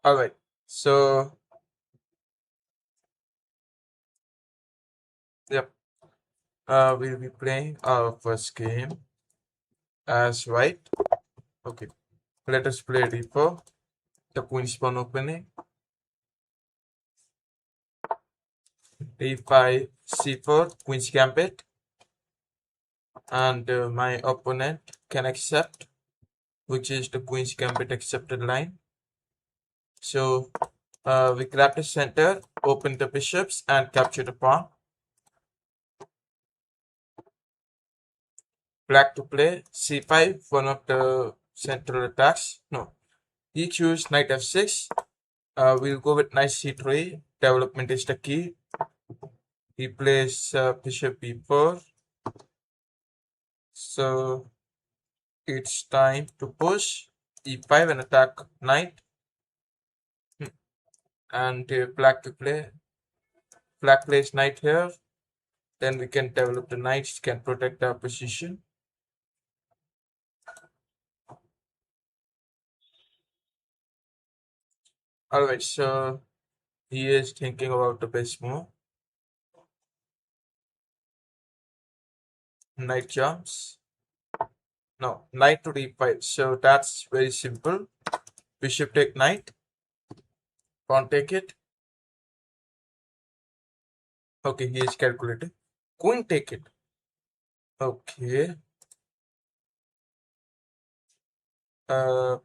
All right. So, yep. We'll be playing our first game as white. Okay. Let us play d4. The queen's pawn opening. d5, c4, queen's gambit. And my opponent can accept, which is the queen's gambit accepted line. So, we grab the center, open the bishops, and capture the pawn. Black to play c5, one of the central attacks. No, he choose knight f6. We'll go with knight c3. Development is the key. He plays bishop b4. So it's time to push e5 and attack knight. And black to play. Black plays knight here. Then we can develop the knights, can protect our position. Alright, so he is thinking about the best move. Knight jumps. No, knight to d5. So that's very simple. Bishop take knight. Pawn take it. Okay, he is calculating. Queen take it. Okay. Uh,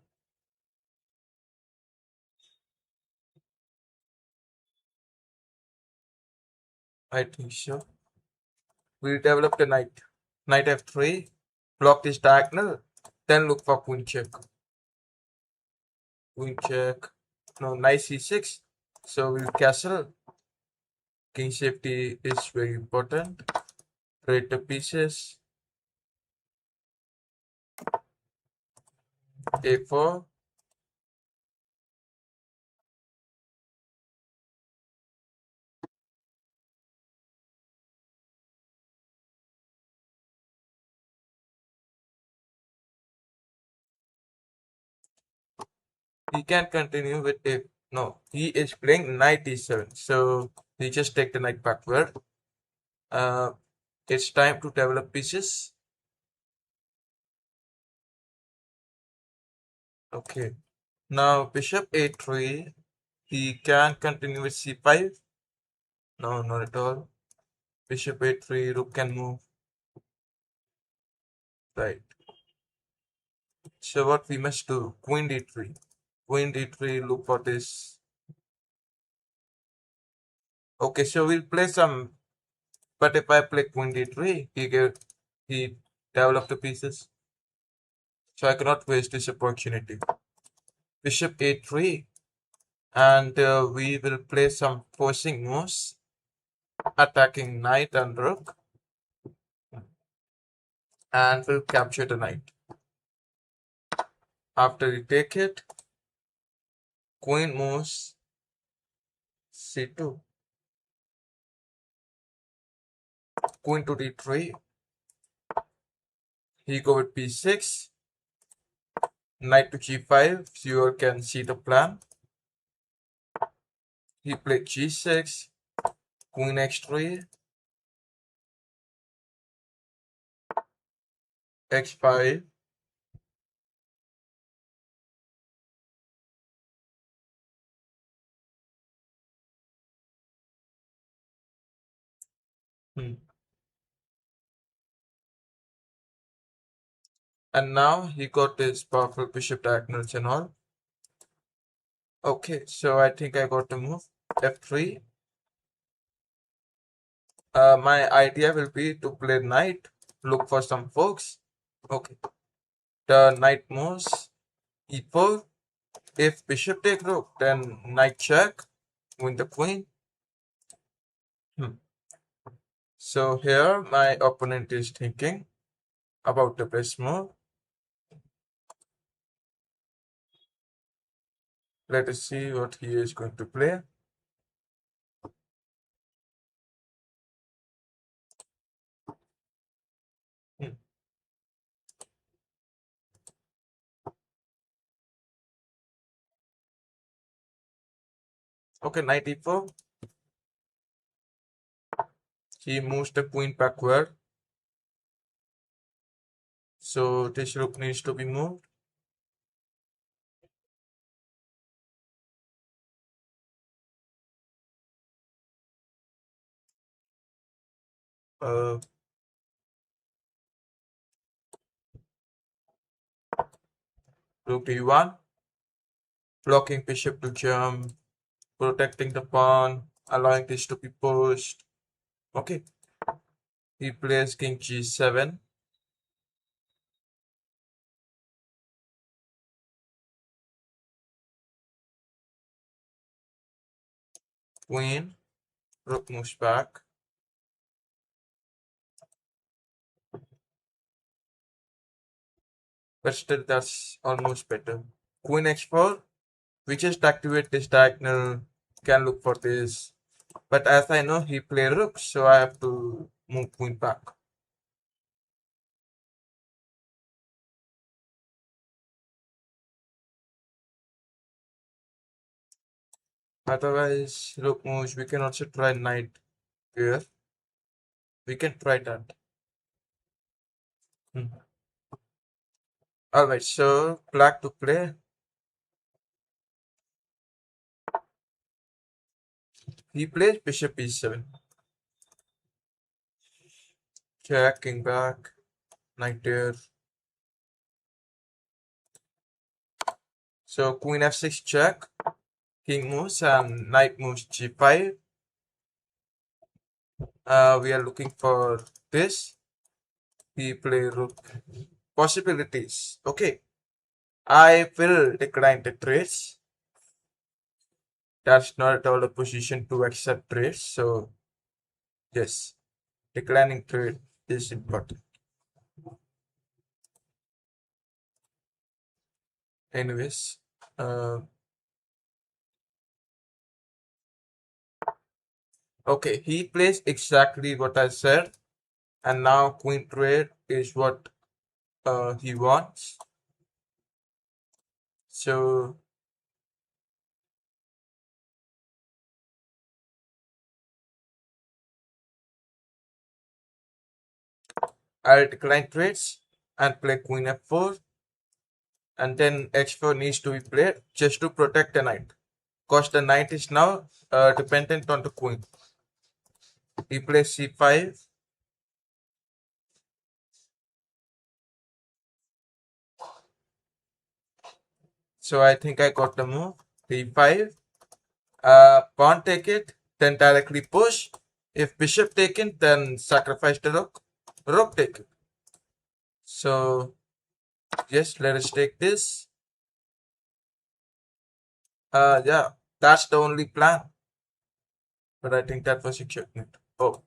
I think so. We develop the knight. Knight f3. Block this diagonal. Then look for queen check. Queen check. No, knight c6. So we'll castle. King safety is very important. Trade the pieces. a4. He can continue with a no. He is playing knight e7. So he just take the knight backward. Uh, it's time to develop pieces. Okay. Now bishop a3. He can continue with c5. No, not at all. Bishop a3. Rook can move. Right. So what we must do? Queen d3. Queen d3. Look for this. Okay. So we'll play some. But if I play queen d3, he develop the pieces. So I cannot waste this opportunity. Bishop a3, and we will play some forcing moves, attacking knight and rook, and we'll capture the knight. After we take it, queen moves c2, queen to d3, he go with b6, knight to g5, you all can see the plan. He played g6, queen x3, x5, hmm. And now he got this powerful bishop diagonals and all. Okay, so I think I got the move. f3. My idea will be to play knight, look for some forks. Okay, the knight moves e4. If bishop take rook, then knight check, win the queen. Hmm. So here my opponent is thinking about the best move. Let us see what he is going to play. Hmm. Okay, knight e4. He moves the queen backward. So this rook needs to be moved. Uh, Rook d1, blocking bishop to jump, protecting the pawn, allowing this to be pushed. Okay, he plays king g7. Queen, rook moves back. But still, that's almost better. Queen h4, we just activate this diagonal, can look for this. But as I know, he played rook, so I have to move queen back. Otherwise, rook moves, we can also try knight here. We can try that. Hmm. Alright, so black to play. He plays bishop e7. Check, king back, knight there. So queen f6 check, king moves and knight moves g5. We are looking for this. He play rook. Possibilities. Okay. I will decline the trades. That's not at all a position to accept trades. So yes, declining trade is important. Anyways, okay, he plays exactly what I said, and now queen trade is what he wants. So I'll decline trades and play queen f4, and then h4 needs to be played just to protect the knight, because the knight is now dependent on the queen. He plays c5. So I think I got the move. d5. Pawn take it, then directly push. If bishop taken, then sacrifice the rook. Rook take it. So yes, let us take this. Yeah, that's the only plan. But I think that was a checkmate. Oh,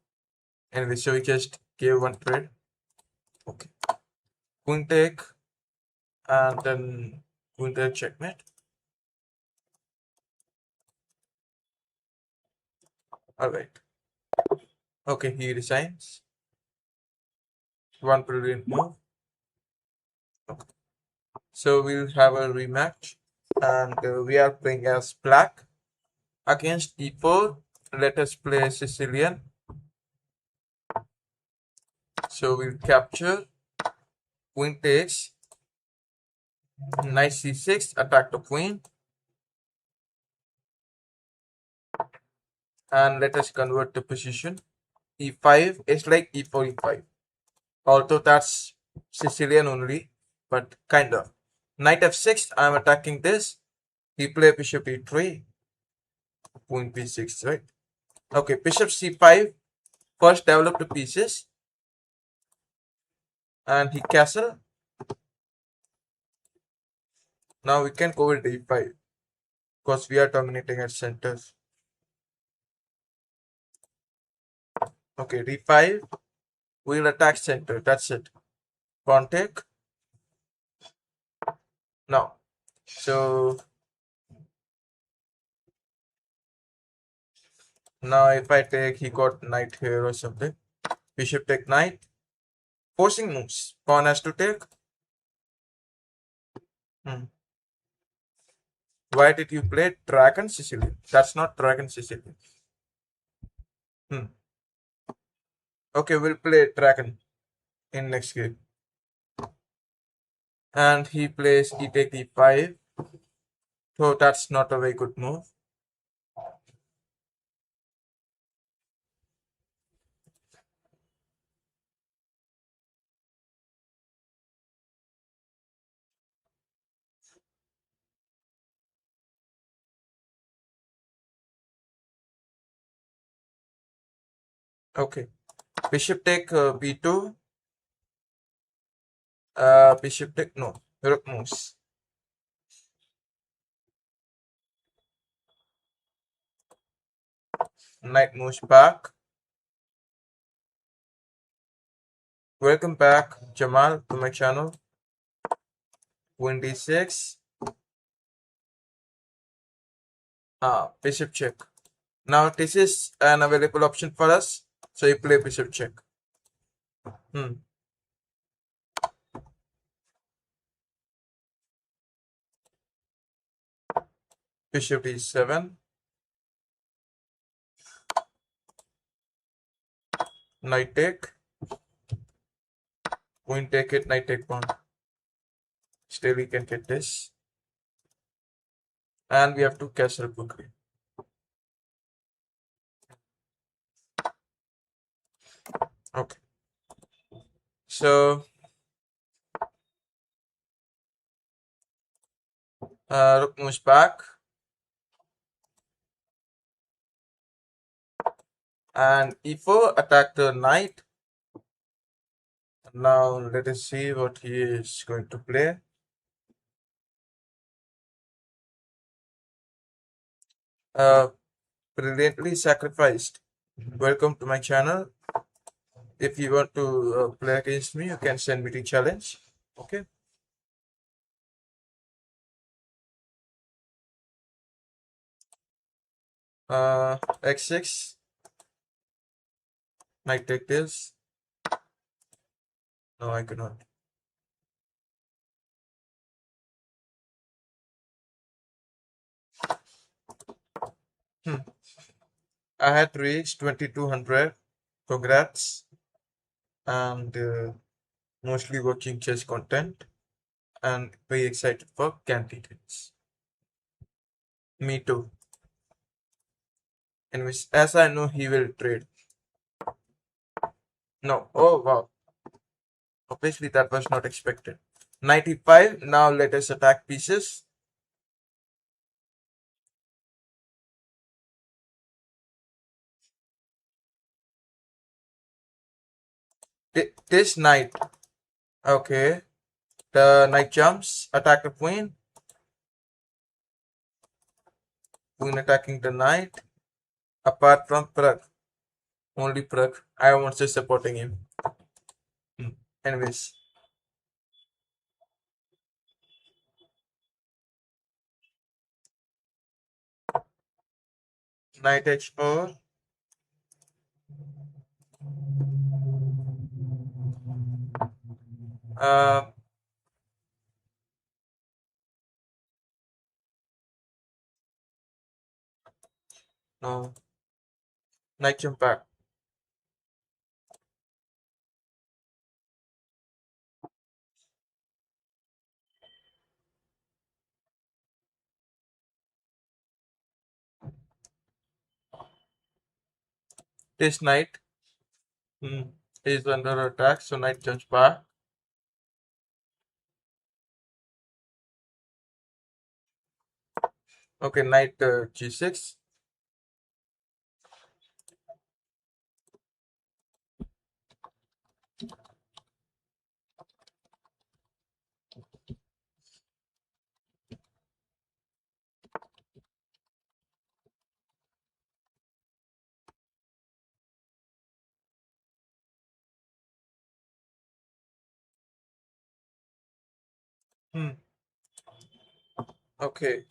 anyway, so we just gave one trade. Okay, queen take, and then queen take checkmate. All right. Okay, he resigns. One brilliant move. Okay. So we'll have a rematch, and we are playing as black against e4. Let us play Sicilian. So we'll capture. Queen takes. Knight c6. Attack the queen. And let us convert the position. e5 is like e4, e5. Although that's Sicilian only, but kind of. Knight f6. I'm attacking this. He play bishop e3. Queen b6, right? Okay, bishop c5. First develop the pieces. And he castle. Now we can go with d5 because we are dominating at center. Okay, d5. We'll attack center. That's it. Pawn take. Now. So now if I take, he got knight here or something. Bishop take knight. Forcing moves. Pawn has to take. Hmm. Why did you play Dragon Sicilian? That's not Dragon Sicilian. Hmm. Okay, we'll play Dragon in next game. And he plays e take e5. So that's not a very good move. Okay. Bishop take b2. Bishop take no. Rook moves. Knight moves back. Welcome back, Jamal, to my channel. Queen d6. Bishop check. Now this is an available option for us. So you play bishop check. Hmm. Bishop d7. Knight take. Queen take it, knight take pawn. Still we can get this. And we have to castle quickly. Okay. So rook moves back. And e4 attack the knight. Now let us see what he is going to play. Brilliantly sacrificed. Welcome to my channel. If you want to play against me, you can send me the challenge. Okay. X6. Knight take this. No, I cannot. I had reached 2200. Congrats. And mostly watching chess content and very excited for candidates. Me too. Anyways, as I know he will trade. No. Oh wow. Obviously that was not expected. 95. Now let us attack pieces. This knight. Okay. The knight jumps. Attack the queen. Queen attacking the knight. Apart from Prague. Only Prague. I am also supporting him. Anyways. Knight h4. Uh, no. Knight jump back. This knight is under attack, so knight jumps back. Okay, knight g6. Hmm. Okay.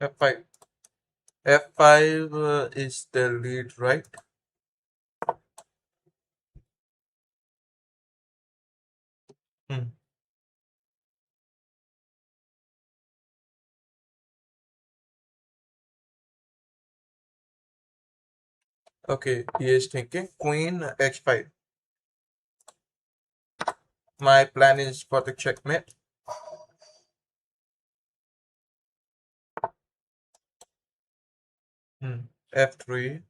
F5. F5 is the lead, right? Hmm. Okay, he is thinking queen h5. My plan is for the checkmate. Hmm. f3.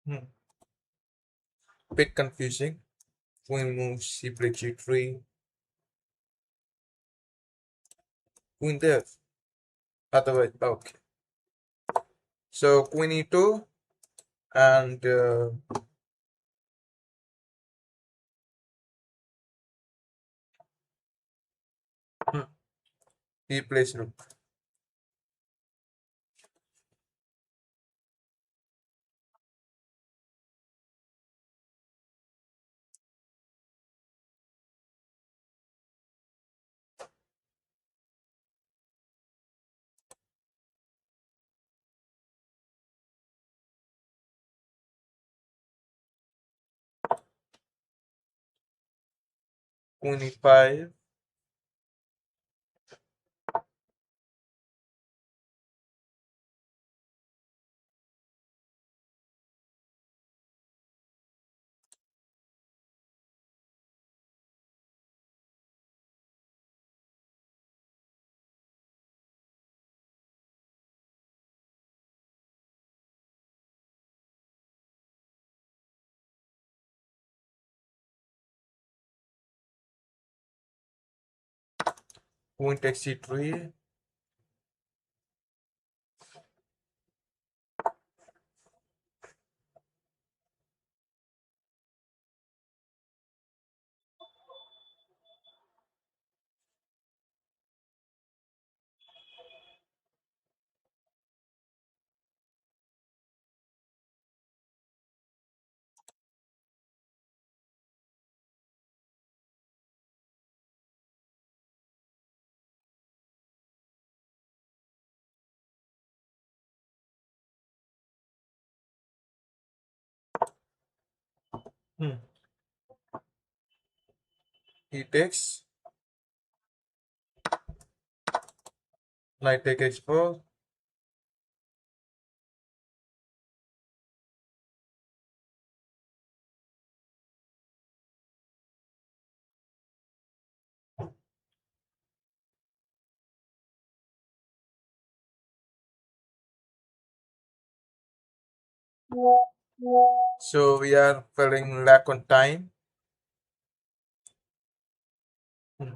Hmm. Bit confusing. Queen moves, c breaks g3, queen there. Otherwise, okay. So queen e2 and hmm, he plays rook. Queen e5. Queen takes c3. Hmm. He takes knight take h4. So we are feeling lack on time. Hmm.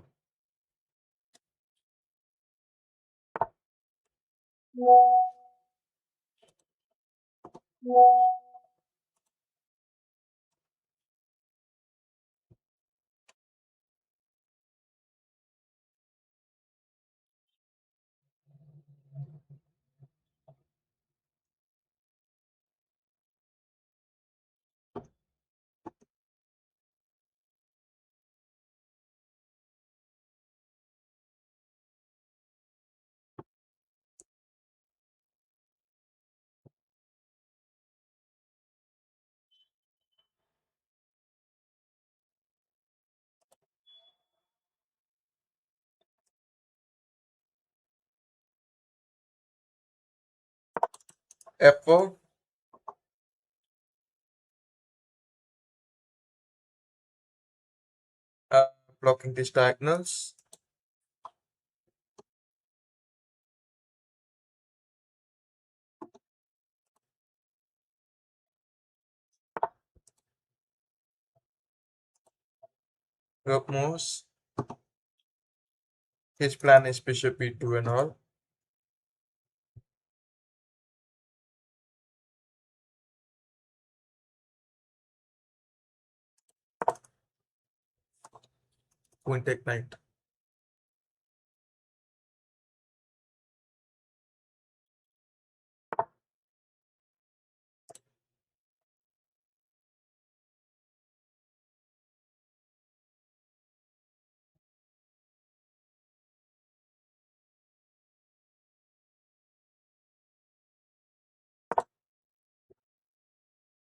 f4. Uh, Blocking these diagonals. Rook moves. His plan is bishop e2 and all. Queen take knight.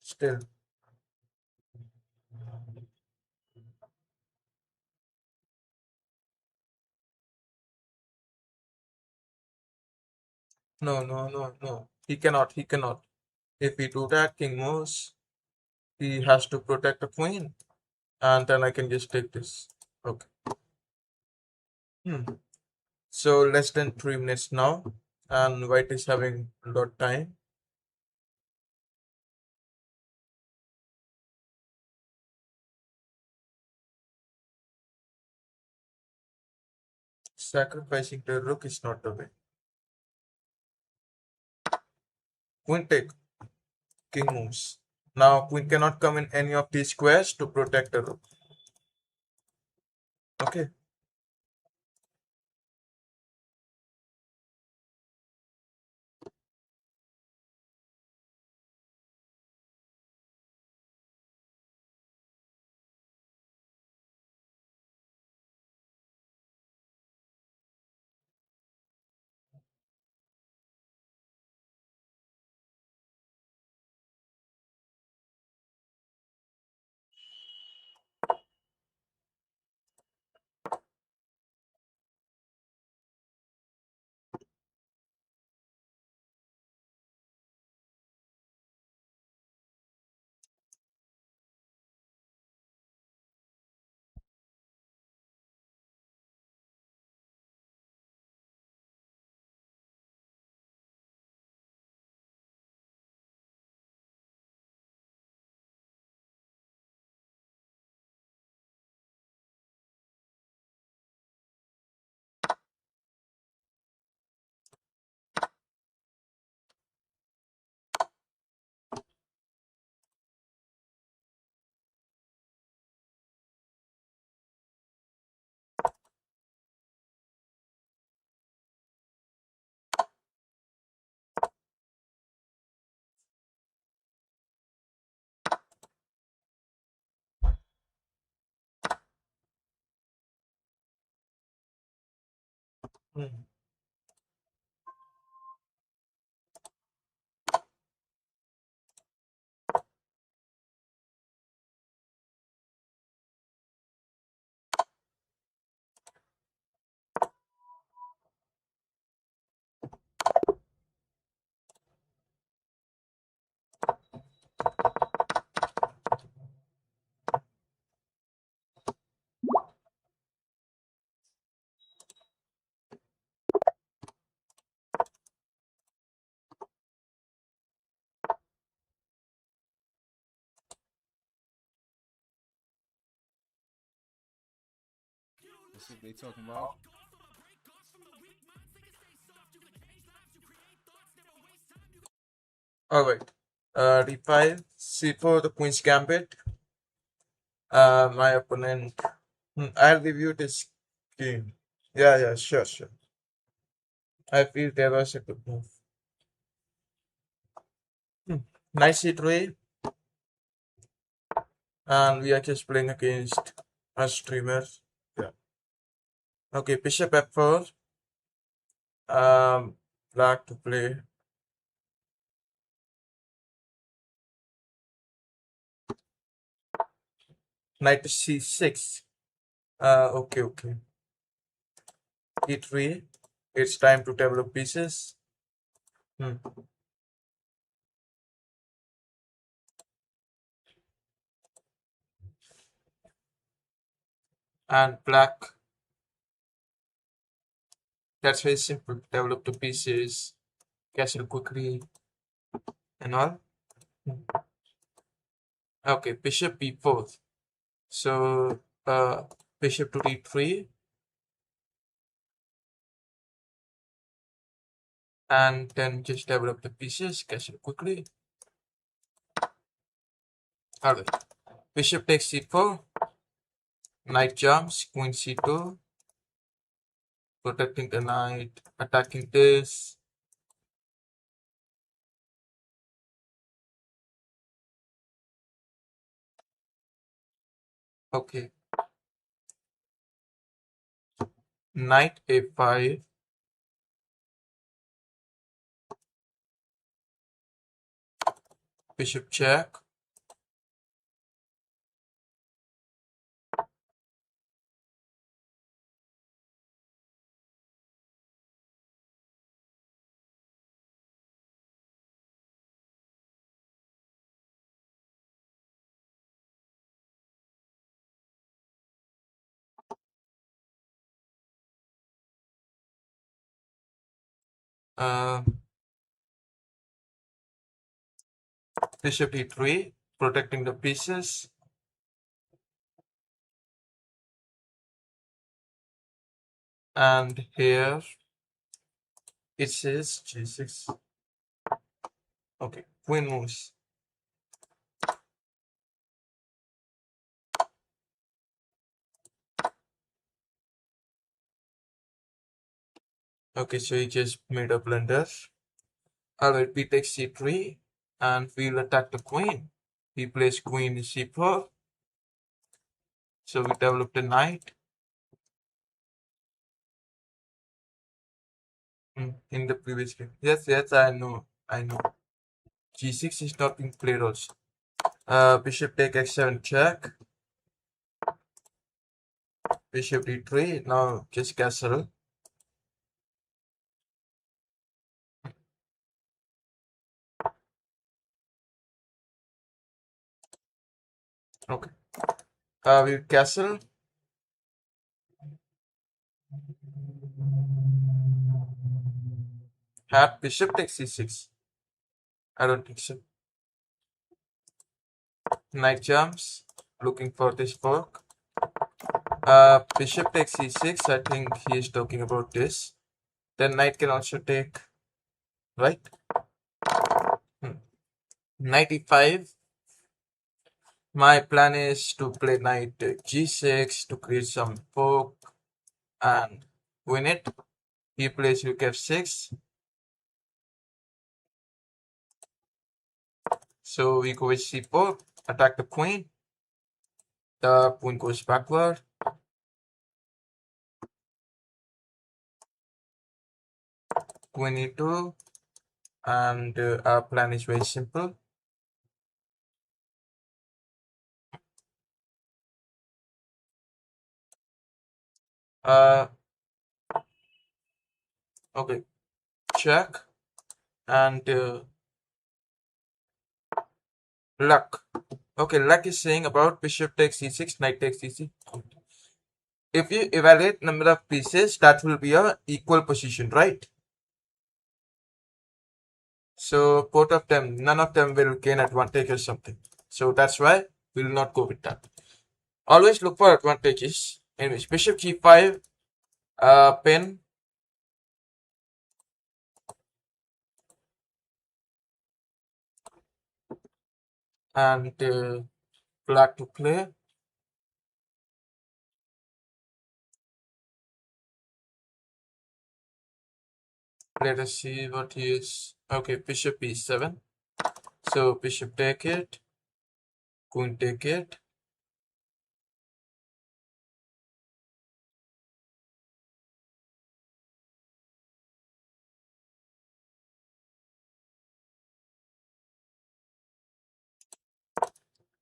Still. No, no, no, no. He cannot. He cannot. If we do that, king moves. He has to protect the queen, and then I can just take this. Okay. Hmm. So less than 3 minutes now, and white is having a lot time. Sacrificing the rook is not the way. Queen take, king moves. Now queen cannot come in any of these squares to protect the rook. Okay. Hmm. That's what they talking about. All right. D5, C4, the queen's gambit. My opponent. I'll review this game. Yeah, yeah, sure, sure. I feel there was a good move. Hmm. Nice hit way, and we are just playing against a streamer. Yeah. Okay, bishop f4. Black to play. Knight to c6. Okay, okay. E3. It's time to develop pieces. Hmm. And black. That's very simple. Develop the pieces, castle quickly, and all. Hmm. Okay, bishop b4. So, bishop to d3, and then just develop the pieces, castle quickly. Alright, bishop takes c4, Knight jumps, queen c2, protecting the knight, attacking this. Okay, knight a5, bishop check, uh, bishop e3, protecting the pieces, and here it says g6. Okay, queen moves. Okay, so he just made a blunder. Alright, b takes c3, and we'll attack the queen. He plays queen c4, so we develop the knight. In the previous game. Yes, yes, I know, I know. g6 is not being played also. Bishop take x7 check. Bishop d3. Now just castle. Okay. We castle. Had bishop takes c6. I don't think so. Knight jumps. Looking for this fork. Bishop takes c6. I think he is talking about this. Then knight can also take, right? Knight e5. My plan is to play knight g6 to create some fork and win it. He plays rook f6. So we go with c4, attack the queen. The queen goes backward. Queen e2. And our plan is very simple. Uh, okay, check. And luck. Okay, luck is saying about bishop takes c6, knight takes c6. If you evaluate number of pieces, that will be a equal position, right? So both of them, none of them will gain advantage or something. So that's why we will not go with that. Always look for advantages. Anyways, bishop g5, pin. And black to play. Let us see what he is. Okay, bishop e7. So bishop take it, queen take it.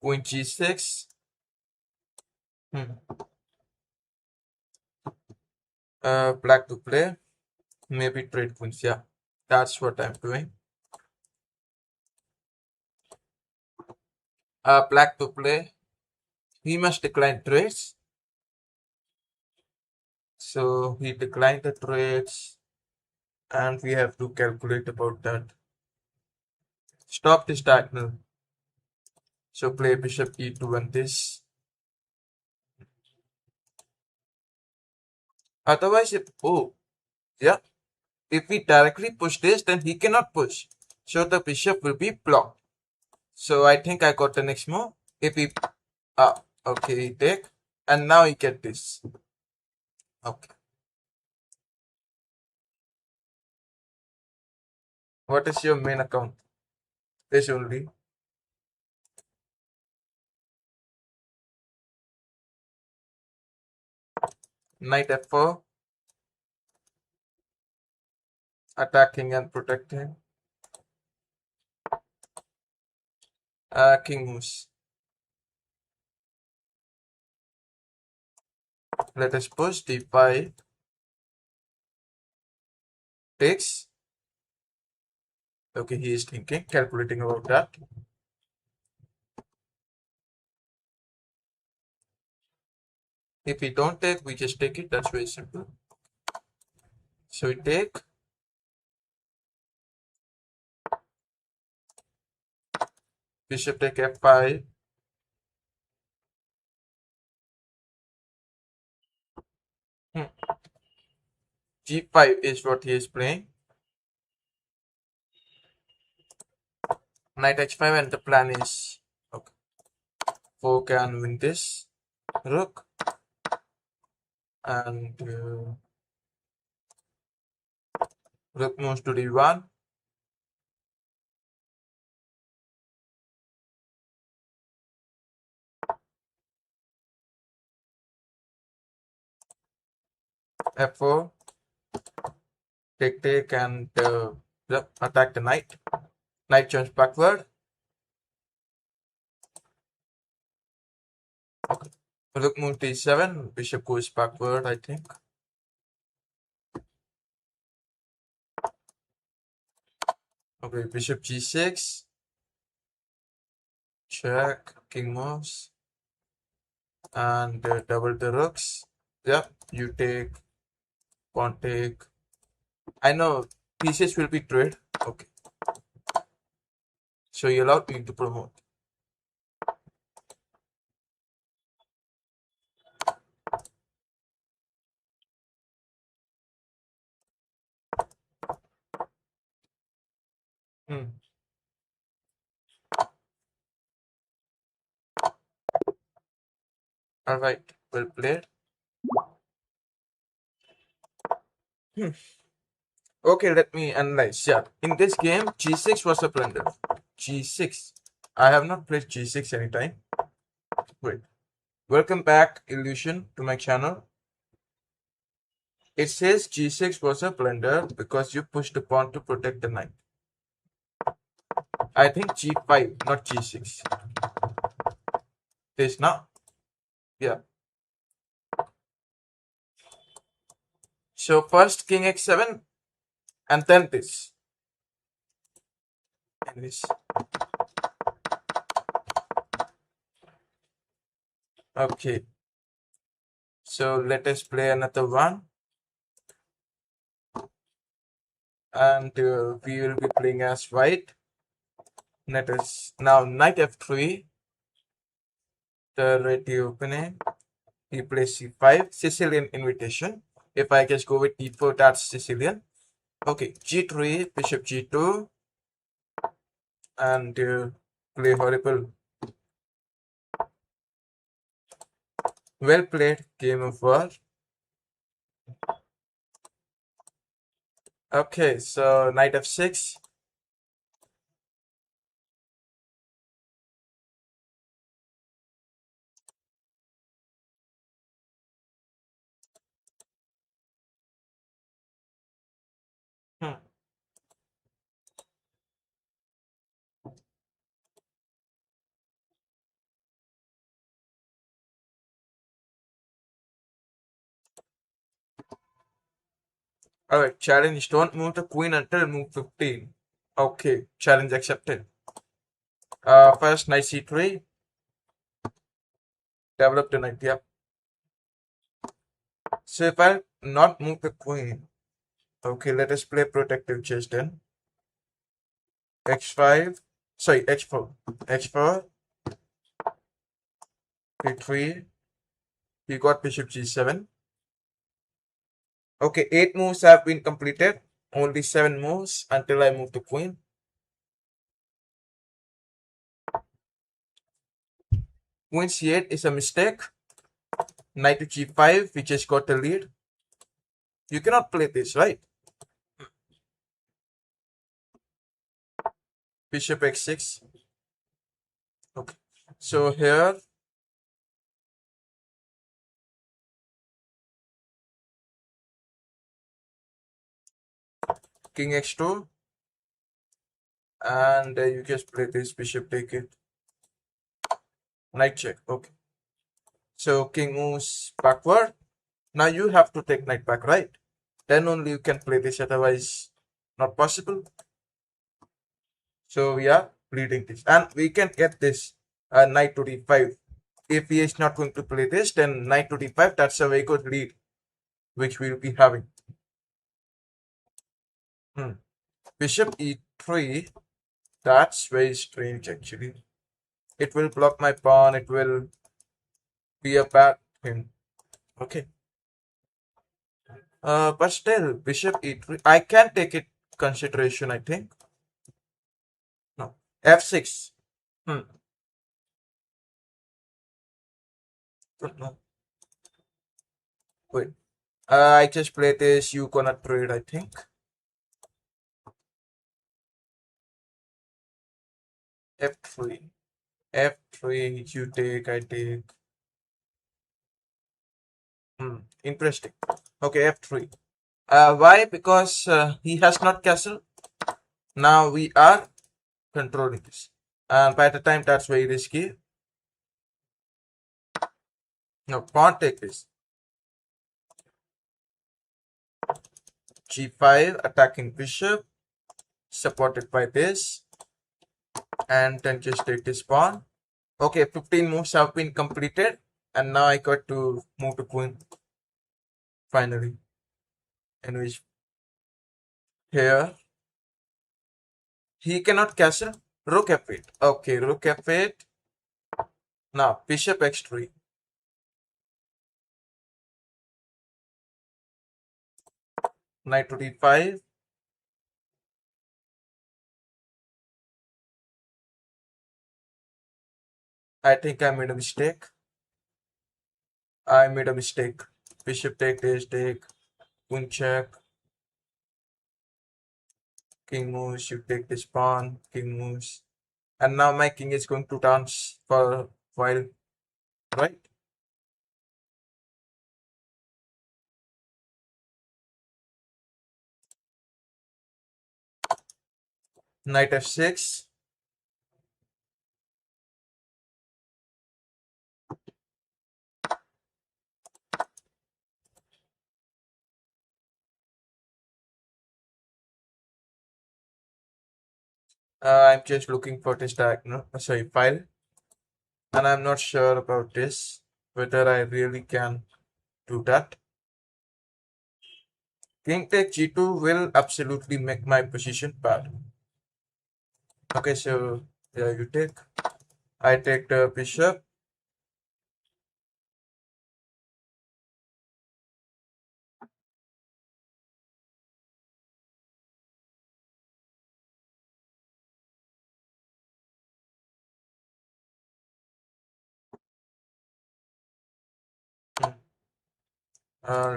Queen g6. Black to play. Maybe trade queens. Yeah, that's what I'm doing. Black to play. He must decline trades. So he declined the trades, and we have to calculate about that. Stop this diagonal. So play bishop e2 and this. Otherwise, yeah, if we directly push this, then he cannot push. So the bishop will be blocked. So I think I got the next move. If we, okay, take. And now you get this. Okay. What is your main account? This only. Knight f4, attacking and protecting. King moves. Let us push d5 takes. Okay, he is thinking, calculating about that. If we don't take, we just take it. That's very simple. So we take bishop take f5. G5 is what he is playing. Knight h5, and the plan is okay. 4 can win this rook, and rook moves to d1. f4, take, and attack the knight. Knight jumps backward. Okay. Rook moves d7. Bishop goes backward, I think. Okay, bishop g6. Check. King moves. And double the rooks. Yep, you take. Pawn take. I know pieces will be trade. Okay. So you allowed me to promote. Hmm. All right. Well played. Hmm. Okay, let me analyze. Yeah, in this game, g6 was a blunder. G6. I have not played g6 anytime. Wait. Welcome back, Illusion, to my channel. It says g6 was a blunder because you pushed the pawn to protect the knight. I think g5, not g6. This now. Yeah. So first king x7 and then this. And this. Okay. So let us play another one. And we will be playing as white. Let us now knight f3. The ready opening. He plays c5. Sicilian invitation. If I just go with d4, that's Sicilian. Okay, g3, bishop g2, and play horrible. Well played, game of war. Okay, so knight f6. Hmm. Alright, challenge. Don't move the queen until move 15. Okay, challenge accepted. First knight c3. Develop the knight, yep. So if I not move the queen, okay, let us play protective chess then. x5, sorry, h4. h4, b3. We got bishop g7. Okay, 8 moves have been completed. Only 7 moves until I move the queen. Queen c8 is a mistake. Knight to g5, we just got the lead. You cannot play this, right? Bishop x6. Okay. So here, king x2, and you just play this bishop take it. Knight check. Okay. So king moves backward. Now you have to take knight back, right? Then only you can play this, otherwise not possible. So we are bleeding this, and we can get this knight to d5. If he is not going to play this, then knight to d5. That's a very good lead, which we'll be having. Hmm. Bishop e3. That's very strange, actually. It will block my pawn. It will be a bad thing. Okay. But still, bishop e3. I can take it consideration, I think. No. f6. Hmm. No. Wait. I just play this. You gonna trade, I think. f3. f3. You take. I take. Hmm. Interesting. Okay, f3. Why? Because he has not castle. Now we are controlling this. And by the time that's very risky. No, pawn take this. g5 attacking bishop, supported by this, and then just take this pawn. Okay, 15 moves have been completed, and now I got to move to queen finally. In which here he cannot castle. Rook f8. Okay, rook f8. Now bishop x3. Knight to d5. I think I made a mistake. I made a mistake. Bishop take this, take, queen check, king moves, you take this pawn, king moves. And now my king is going to dance for a while, right? Knight f6. I'm just looking for this diagonal, sorry, file, and I'm not sure about this, whether I really can do that. King take g2 will absolutely make my position bad. Okay, so yeah, you take. I take the bishop.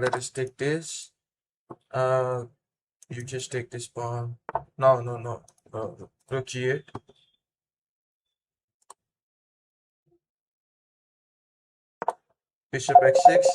Let us take this. Uh, you just take this pawn. No, no, no. Rook g8. Bishop x6.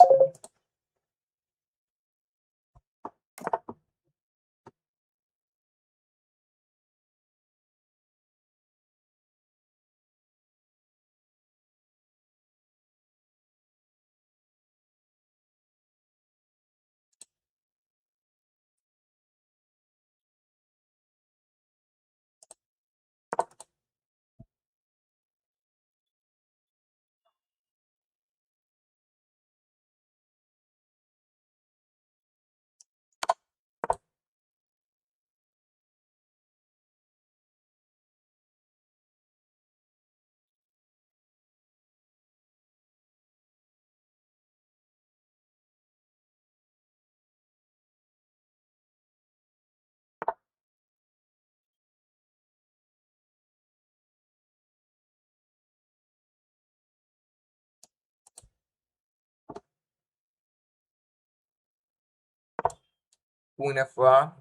Queen F1,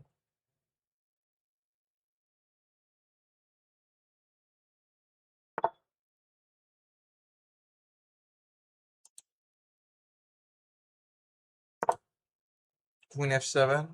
Queen F7,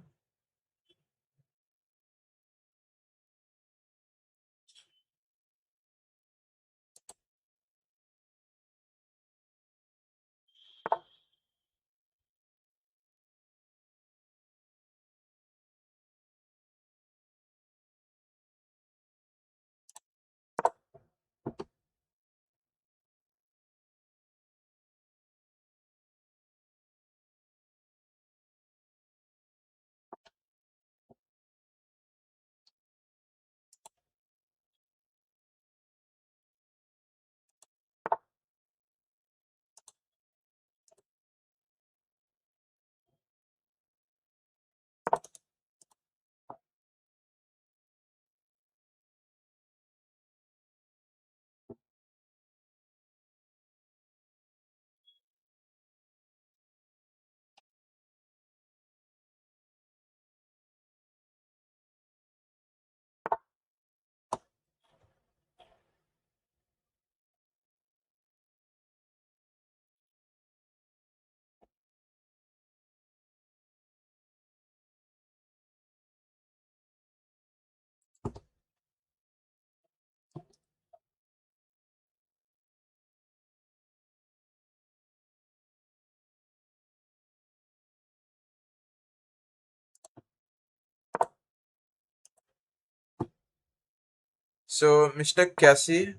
So, Mr. Cassie,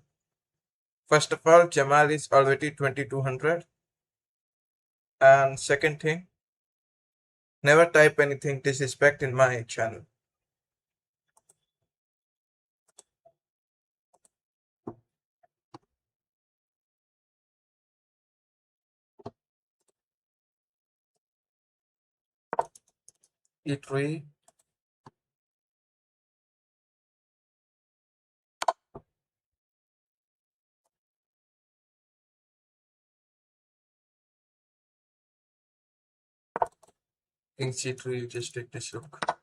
first of all, Jamal is already 2200. And second thing, never type anything disrespect in my channel. E3, King C3, you just take this rook.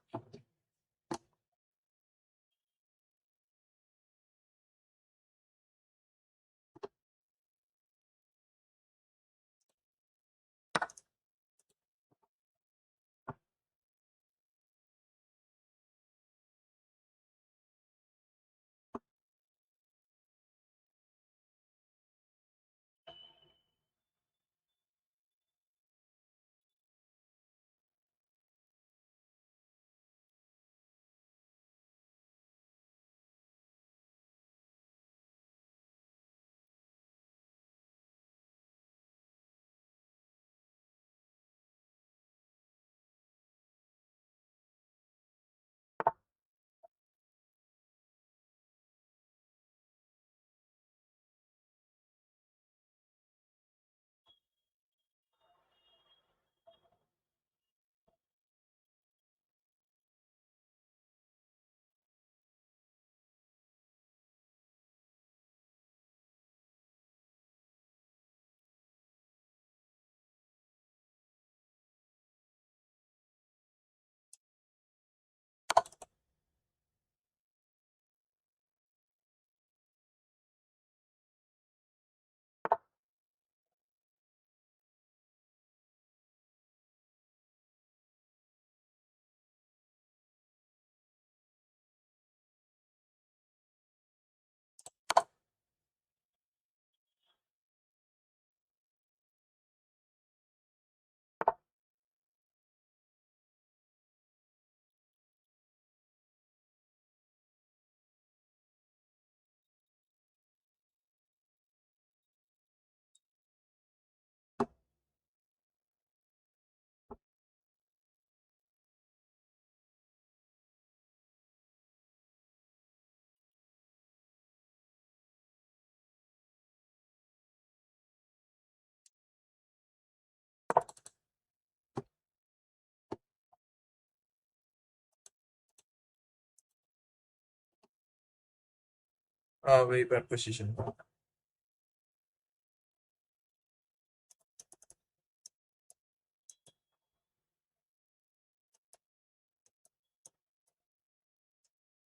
Very bad position.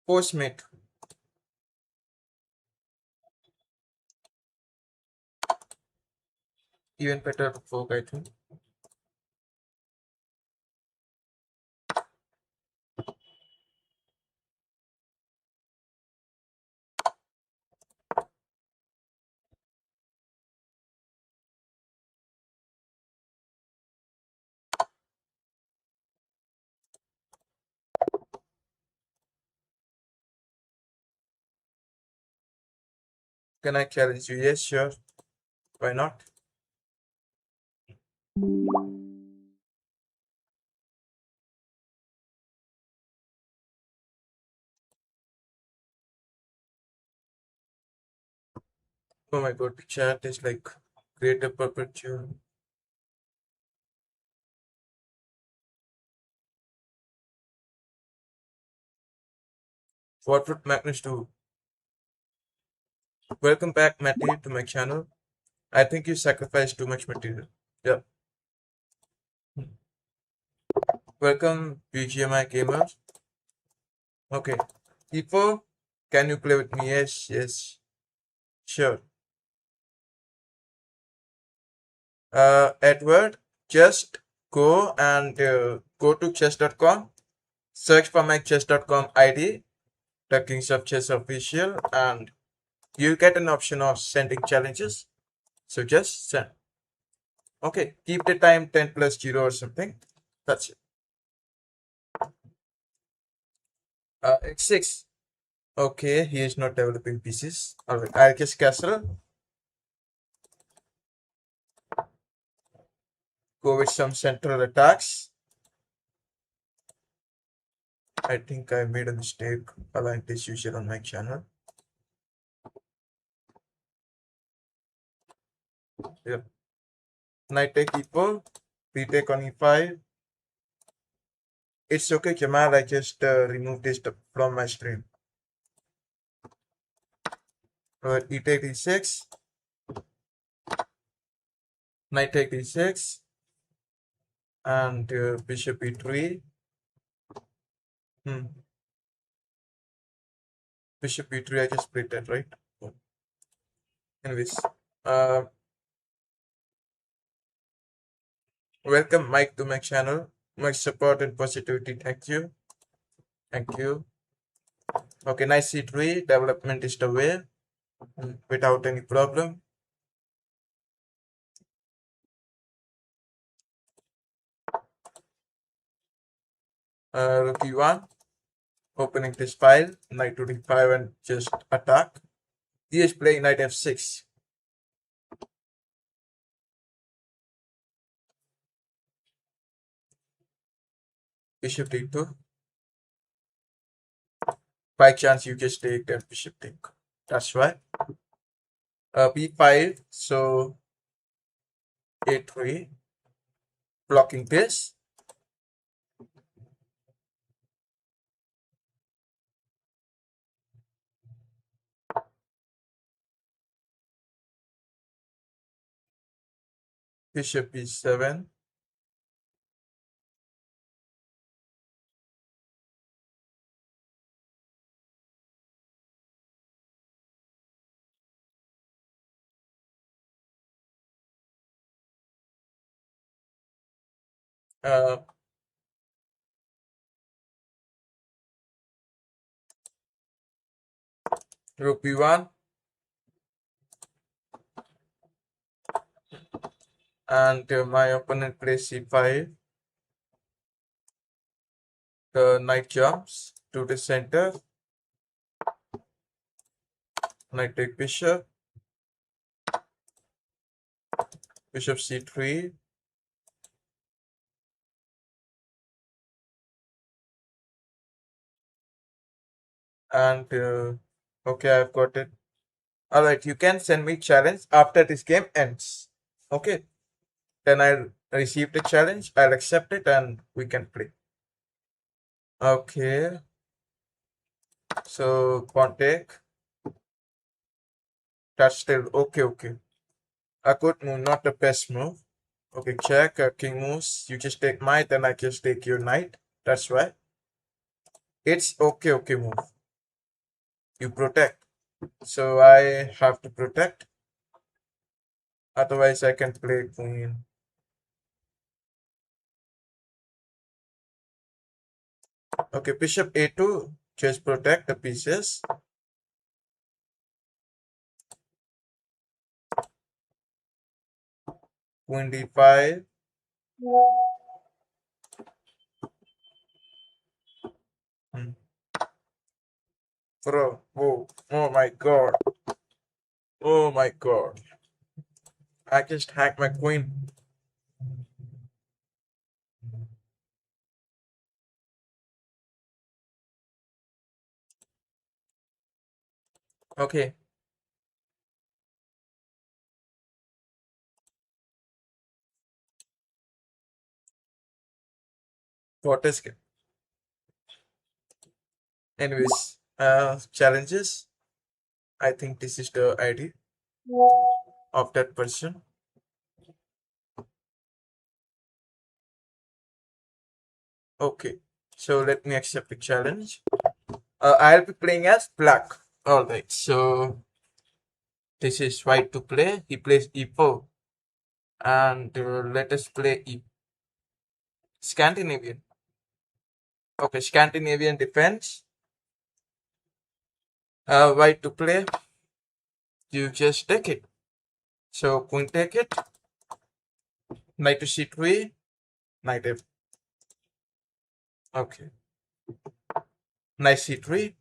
Postmate. Even better folk, I think. Can I challenge you? Yes, sure. Why not? Oh my god, the chat is like create a perpetual. What would Magnus do? Welcome back, Matty, to my channel. I think you sacrificed too much material. Yeah. Welcome, BGMI gamer. Okay. People, can you play with me? Yes, yes, sure. Edward, just go to chess.com, search for my chess.com ID, the Kings of Chess official, and you get an option of sending challenges. So just send. Okay, keep the time 10 plus 0 or something. That's it. It's 6. Okay, he is not developing pieces. Alright, I'll guess castle. Go with some central attacks. I think I made a mistake aligned as usual on my channel. Yeah. Knight take e4, retake on e5. It's okay, Jamal. I just removed this from my stream. E take e6, knight take e6, and bishop e3. Hmm. Bishop e3. I just split that, right? Anyways, uh, welcome, Mike, to my channel. Much support and positivity. Thank you. Thank you. Okay, nice c3. Development is the way without any problem. Rook e1. Opening this file. Knight to d5 and just attack. He is playing knight f6. Bishop d2. By chance, you just take that bishop take. That's right. b5. So a3. Blocking this. Bishop b7. Uh, Rook b1. And my opponent plays c5. The knight jumps to the center. Knight take bishop. Bishop c3. And okay, I've got it. All right, you can send me challenge after this game ends. Okay, then I'll receive the challenge. I'll accept it and we can play. Okay, so pawn take. That's still okay. Okay, a good move, not the best move. Okay, check. King moves. You just take my, then I just take your knight. That's right. It's okay. Okay move. You protect. So I have to protect. Otherwise, I can play queen. Okay, bishop a2. Just protect the pieces. Queen d5. Hmm. Bro, oh my god. Oh my god. I just hacked my queen. Okay, what is anyways, challenges. I think this is the ID of that person. Okay, so let me accept the challenge. I'll be playing as black. Alright, so this is white to play. He plays e4. And let us play Scandinavian. Okay, Scandinavian defense. White to play. You just take it. So queen take it. Knight to c3. Knight f. Okay. Knight c3.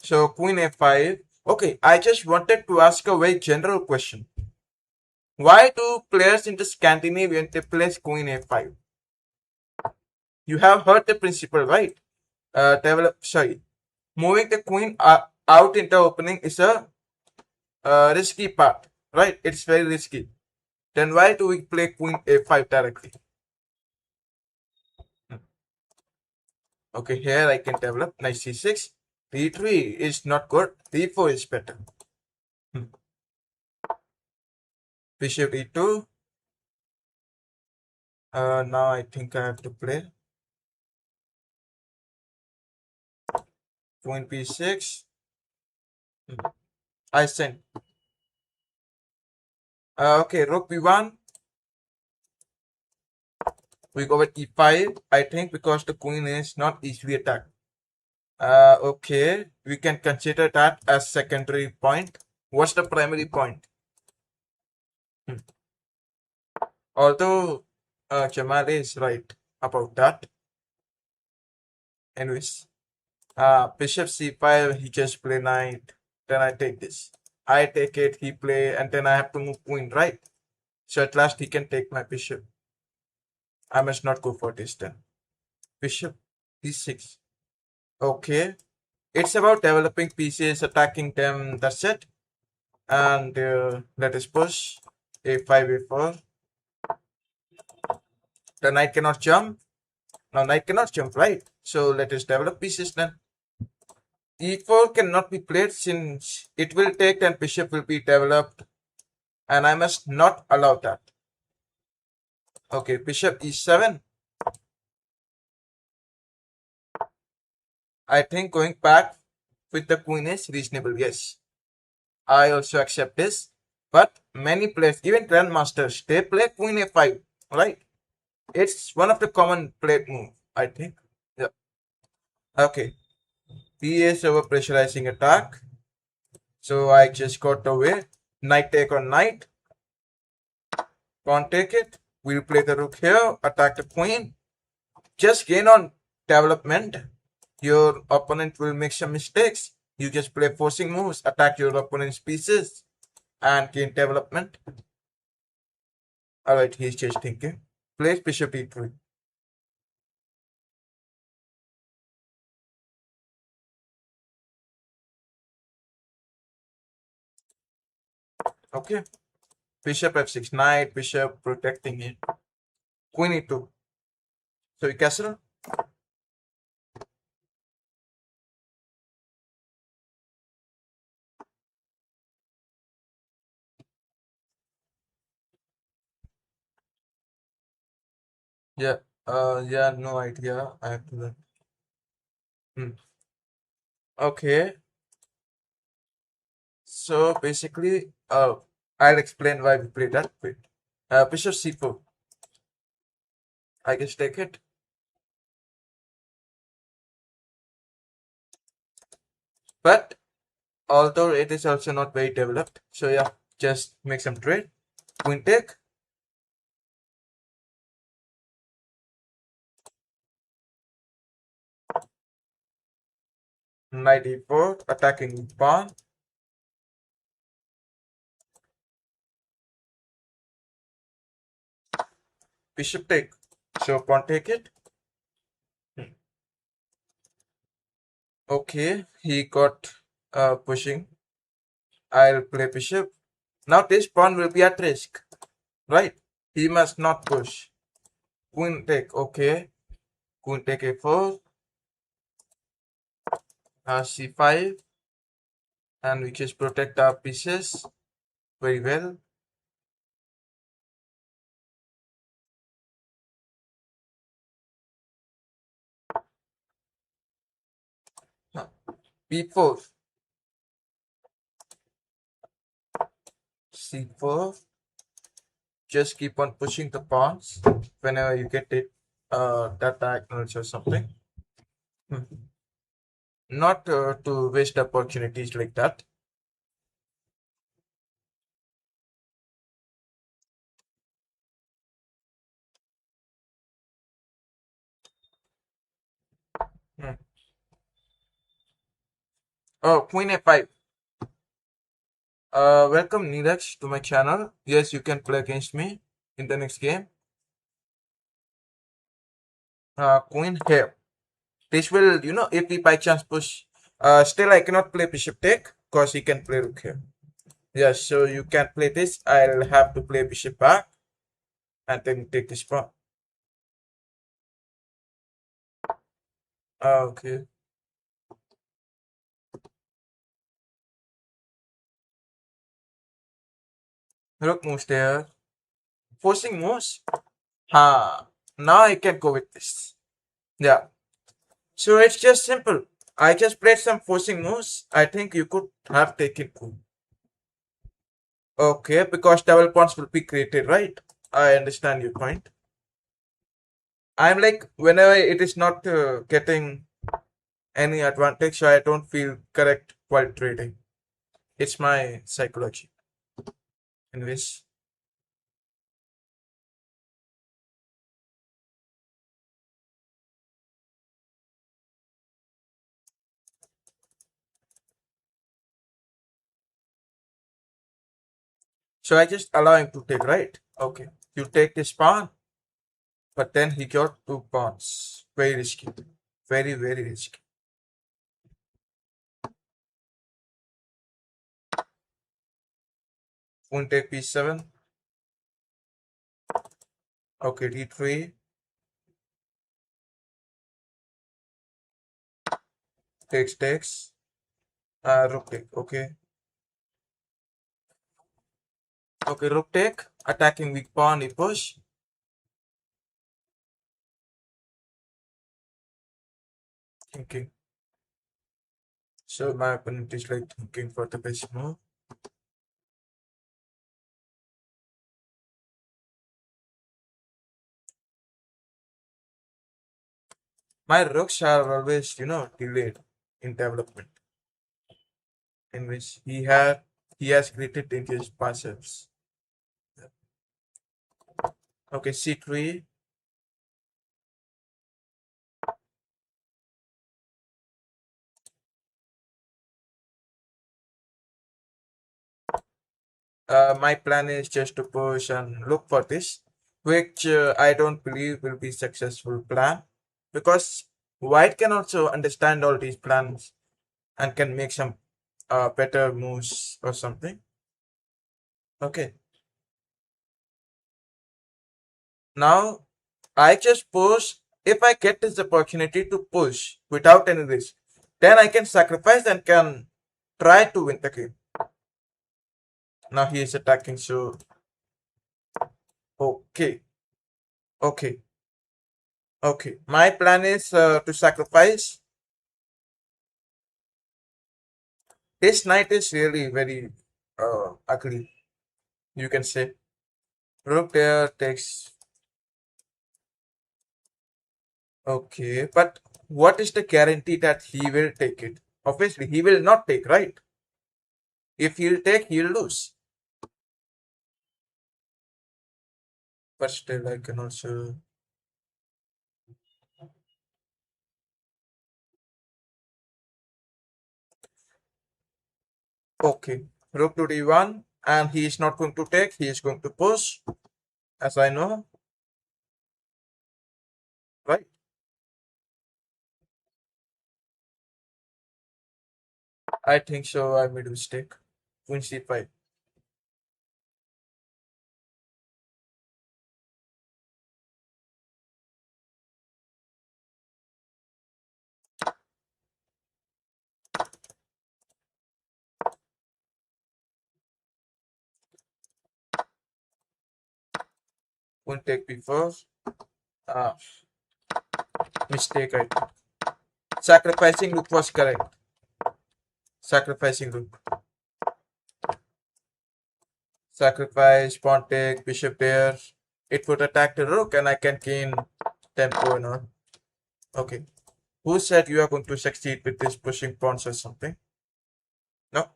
So queen f5. Okay, I just wanted to ask a very general question. Why do players in the Scandinavian they play queen f5? You have heard the principle, right? Moving the queen out in the opening is a risky part, right? It's very risky. Then why do we play queen a5 directly? Hmm. Okay, here I can develop knight c6. d3 is not good. d4 is better. Hmm. Bishop e2. Now I think I have to play queen b6. Hmm. I send. Okay, rook b1. We go with e5. I think because the queen is not easily attacked. Okay, we can consider that as secondary point. What's the primary point? Hmm. Although Jamal is right about that. Anyways, bishop c5, he just play knight. Then I take this. I take it, he play, and then I have to move queen, right? So at last he can take my bishop. I must not go for this then. Bishop d6. Okay. It's about developing pieces, attacking them, that's it. And let us push a5, a4. The knight cannot jump. Now knight cannot jump, right? So let us develop pieces then. E4 cannot be played since it will take and bishop will be developed, and I must not allow that. Okay, bishop e7. I think going back with the queen is reasonable, yes. I also accept this. But many players, even grandmasters, they play queen a5, right? It's one of the common played move, I think. Yeah. Okay. He is over pressurizing attack. So I just got away. Knight take on knight. Can't take it. We'll play the rook here. Attack the queen. Just gain on development. Your opponent will make some mistakes. You just play forcing moves. Attack your opponent's pieces. And gain development. Alright, he's just thinking. Plays bishop e3. Okay. Bishop f6. Knight. Bishop protecting it. Queen e2. So you castle. Yeah. Yeah, no idea. I have to learn. Hmm. Okay. So basically, I'll explain why we play that way. Bishop c4. I guess take it. But although it is also not very developed, so yeah, just make some trade. Queen take. Knight e4, attacking pawn. Bishop take. So pawn take it. Okay, he got pushing. I'll play bishop. Now this pawn will be at risk, right? He must not push. Queen take. Okay. Queen take a4. C5, and we just protect our pieces very well. B4, C4. Just keep on pushing the pawns whenever you get it that diagonals or something. Not to waste opportunities like that. Hmm. Oh, Queen A5. Welcome Neeraj to my channel. Yes, you can play against me in the next game. Queen here. This will, if we by chance push, still I cannot play bishop take because he can play rook here. Yes, so you can play this. I'll have to play bishop back and then take this pawn. Okay. Rook moves there. Forcing moves. Now I can go with this. Yeah. So it's just simple. I just played some forcing moves. I think you could have taken queen. Okay, because double pawns will be created, right? I understand your point. I'm like, whenever it is not getting any advantage, so I don't feel correct while trading. It's my psychology. Anyways, so I just allow him to take, right? Okay, you take this pawn, but then he got two pawns. Very risky. Very, very risky. Queen take p7. Okay, d3. Takes. Rook take. Okay. Okay, rook take. Attacking weak pawn, he push. Thinking. So my opponent is like thinking for the best move. My rooks are always, delayed in development, in which he has created dangerous passives. Okay, c3. My plan is just to push and look for this, which I don't believe will be successful plan, because white can also understand all these plans and can make some better moves or something. Okay, now I just push. If I get this opportunity to push without any risk, then I can sacrifice and can try to win the game. Now he is attacking, so okay, okay, okay. My plan is to sacrifice. This knight is really very ugly, you can say. Rook there takes. Okay, but what is the guarantee that he will take it? Obviously, he will not take, right? If he'll take, he'll lose. But still, I can also. Okay, rook to d1, and he is not going to take, he is going to push, as I know, right? I think so. I made a mistake. Queen c5. Queen take b4. Ah, mistake. I think. Sacrificing rook was correct. Sacrificing rook. Sacrifice, pawn take, bishop there. It would attack the rook, and I can gain tempo and all. Okay. Who said you are going to succeed with this pushing pawns or something? No.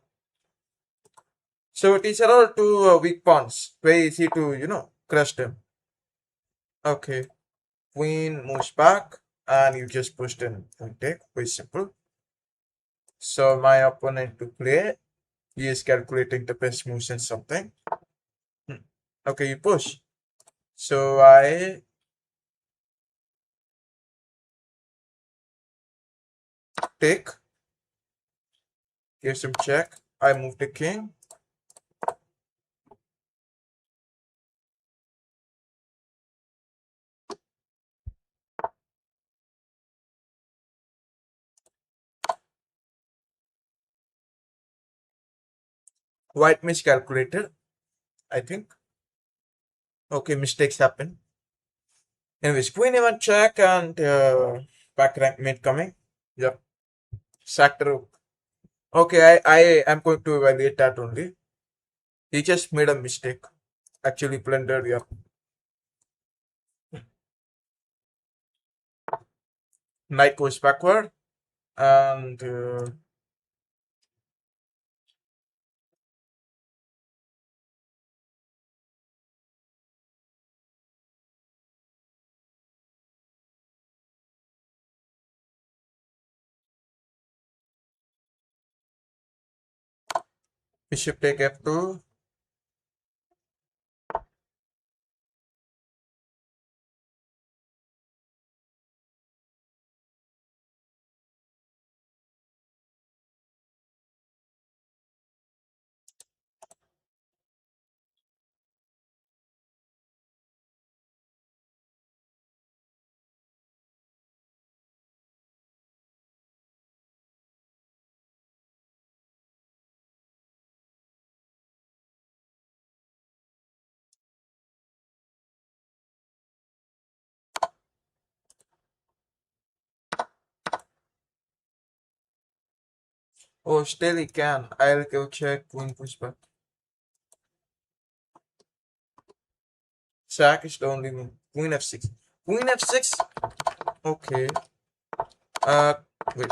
So these are all two weak pawns. Very easy to, crush them. Okay. Queen moves back, and you just push them. Queen take. Very simple. So my opponent to play, he is calculating the best moves and something. Hmm. Okay, you push. So I take, give some check. I move the king. White miscalculated, I think. Okay, mistakes happen. Anyways, queen e1 check and back rank mate coming. Yep. Sack the rook. Okay, I am going to evaluate that only. He just made a mistake. Actually blundered, yeah. Knight goes backward and bishop take f2. Oh, still he can. I'll go check queen push back. Sack is the only move. Queen f6. Queen f6? Okay. Uh, wait.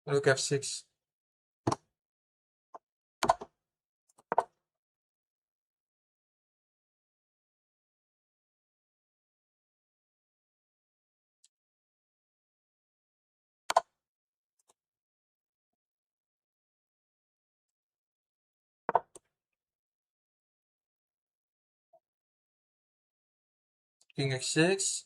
Rook f6. King x6.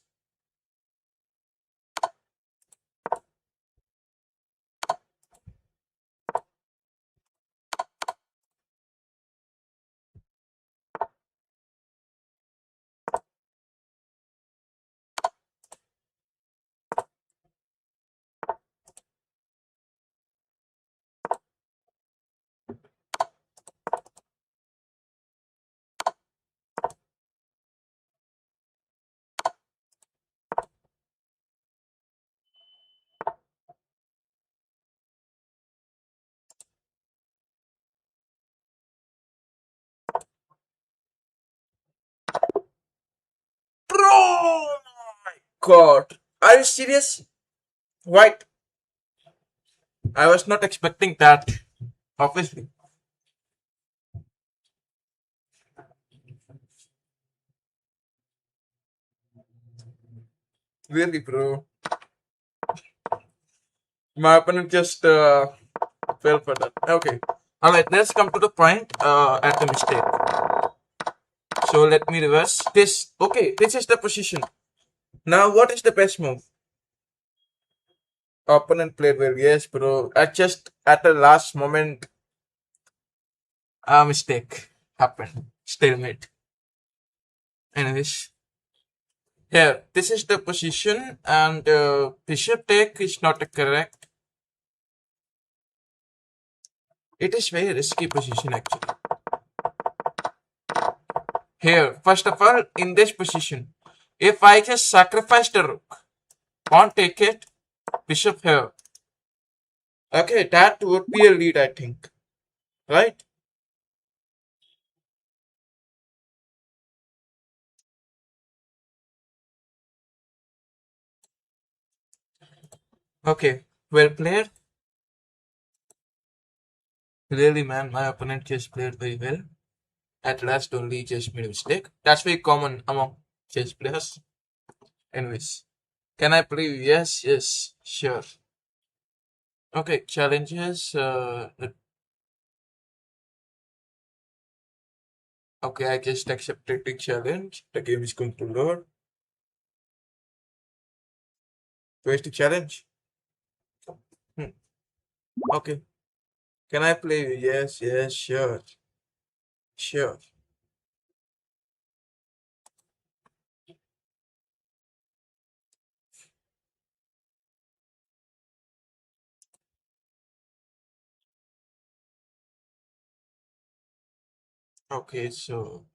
Bro, my God. Are you serious? Right. I was not expecting that. Obviously. Really, bro. My opponent just fell for that. Okay. Alright, let's come to the point at the mistake. So let me reverse this. Okay, this is the position. Now, what is the best move? Opponent played well. Yes, bro. I just at the last moment, a mistake happened. Stalemate. Anyways, here, this is the position, and bishop take is not correct. It is very risky position actually. Here, first of all, in this position, if I just sacrifice the rook, pawn take it, bishop here. Okay, that would be a lead, I think. Right? Okay, well played. Really, man, my opponent just played very well. At last, only just made a mistake. That's very common among chess players. Anyways, can I play? Yes, yes, sure. Okay, challenges. Okay, I just accepted the challenge. The game is going to load. Where's the challenge? Hmm. Okay, can I play? Yes, yes, sure, sure. Okay, so